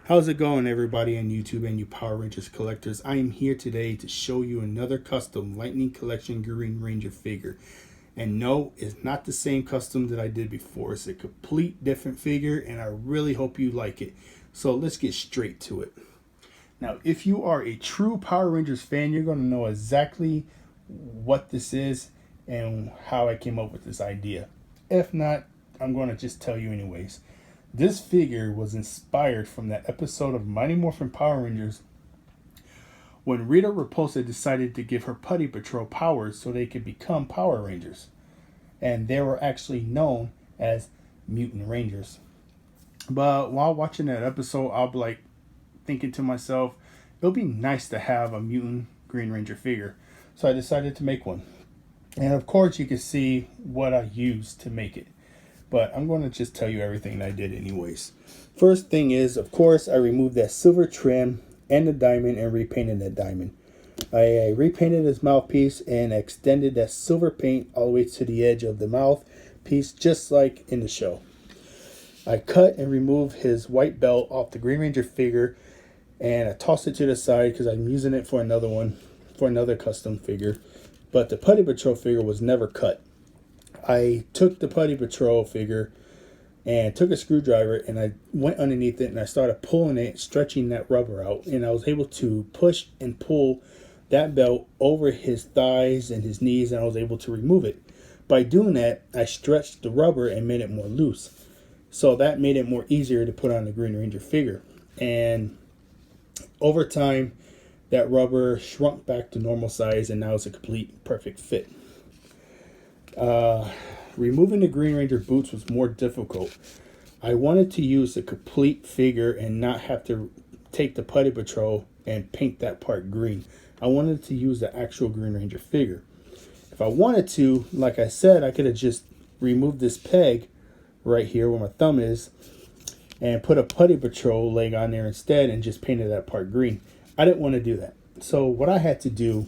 How's it going, everybody on YouTube and you Power Rangers collectors? I am here today to show you another custom Lightning Collection Green Ranger figure. And no, it's not the same custom that I did before. It's a complete different figure, and I really hope you like it. So let's get straight to it. Now, if you are a true Power Rangers fan, you're going to know exactly what this is and how I came up with this idea. If not, I'm going to just tell you anyways. This figure was inspired from that episode of Mighty Morphin Power Rangers when Rita Repulsa decided to give her Putty Patrol powers so they could become Power Rangers. And they were actually known as Mutant Rangers. But while watching that episode, I'll be like thinking to myself, it'll be nice to have a Mutant Green Ranger figure. So I decided to make one. And of course you can see what I used to make it. But I'm going to just tell you everything I did anyways. First thing is, of course, I removed that silver trim and the diamond and repainted that diamond. I repainted his mouthpiece and extended that silver paint all the way to the edge of the mouthpiece, just like in the show. I cut and removed his white belt off the Green Ranger figure, and I tossed it to the side because I'm using it for another one, for another custom figure. But the Putty Patrol figure was never cut. I took the Putty Patrol figure and took a screwdriver and I went underneath it and I started pulling it, stretching that rubber out, and I was able to push and pull that belt over his thighs and his knees, and I was able to remove it. By doing that, I stretched the rubber and made it more loose. So that made it more easier to put on the Green Ranger figure. And over time, that rubber shrunk back to normal size, and now it's a complete perfect fit. Removing the Green Ranger boots was more difficult. I wanted to use a complete figure and not have to take the Putty Patrol and paint that part green. I wanted to use the actual Green Ranger figure. If I wanted to, like I said, I could have just removed this peg right here where my thumb is and put a Putty Patrol leg on there instead and just painted that part green. I didn't want to do that. So what I had to do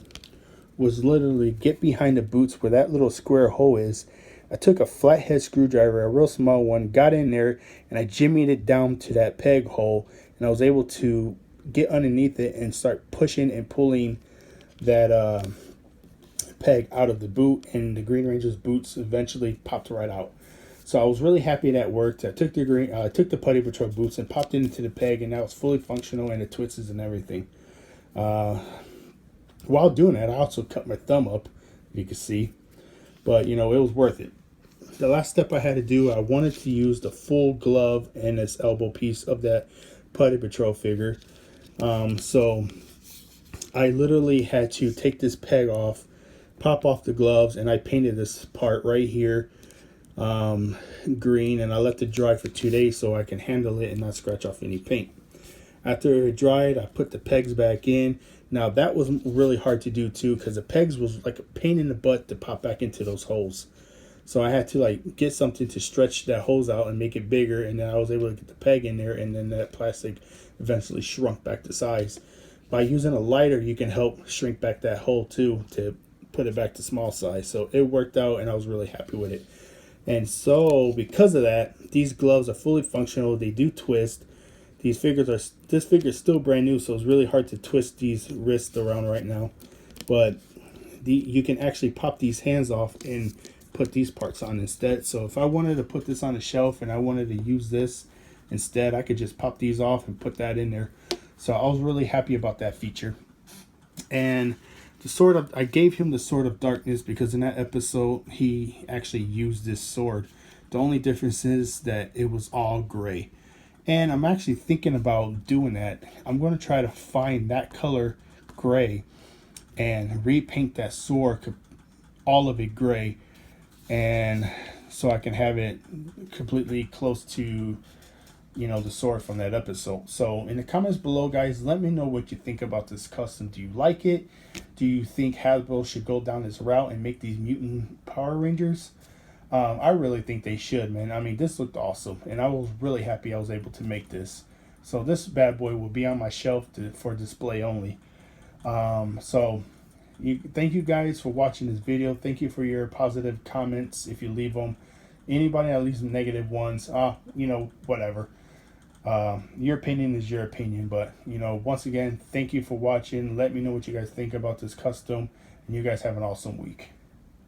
was literally get behind the boots where that little square hole is. I took a flathead screwdriver, a real small one, got in there, and I jimmied it down to that peg hole, and I was able to get underneath it and start pushing and pulling that peg out of the boot, and the Green Ranger's boots eventually popped right out. So I was really happy that worked. I took the Putty Patrol boots and popped it into the peg, and now it's fully functional and it twists and everything. While doing that, I also cut my thumb up, if you can see. But, you know, it was worth it. The last step I had to do, I wanted to use the full glove and this elbow piece of that Putty Patrol figure. So I literally had to take this peg off, pop off the gloves, and I painted this part right here green, and I let it dry for 2 days so I can handle it and not scratch off any paint. After it dried, I put the pegs back in. Now that was really hard to do too, because the pegs was like a pain in the butt to pop back into those holes. So I had to like get something to stretch that hose out and make it bigger, and then I was able to get the peg in there, and then that plastic eventually shrunk back to size. By using a lighter, you can help shrink back that hole too to put it back to small size. So it worked out, and I was really happy with it. And so because of that, these gloves are fully functional. They do twist. This figure is still brand new, so it's really hard to twist these wrists around right now. But you can actually pop these hands off and put these parts on instead. So if I wanted to put this on a shelf and I wanted to use this instead, I could just pop these off and put that in there. So I was really happy about that feature. And I gave him the Sword of Darkness because in that episode he actually used this sword. The only difference is that it was all gray. And I'm actually thinking about doing that. I'm going to try to find that color gray and repaint that sword, all of it gray, and so I can have it completely close to, you know, the sword from that episode. So in the comments below, guys, let me know what you think about this custom. Do you like it? Do you think Hasbro should go down this route and make these Mutant Power Rangers? I really think they should, man. I mean, this looked awesome, and I was really happy I was able to make this. So this bad boy will be on my shelf for display only. Thank you guys for watching this video. Thank you for your positive comments if you leave them. Anybody that leaves negative ones, you know, whatever. Your opinion is your opinion, but you know, once again, thank you for watching. Let me know what you guys think about this custom, and you guys have an awesome week.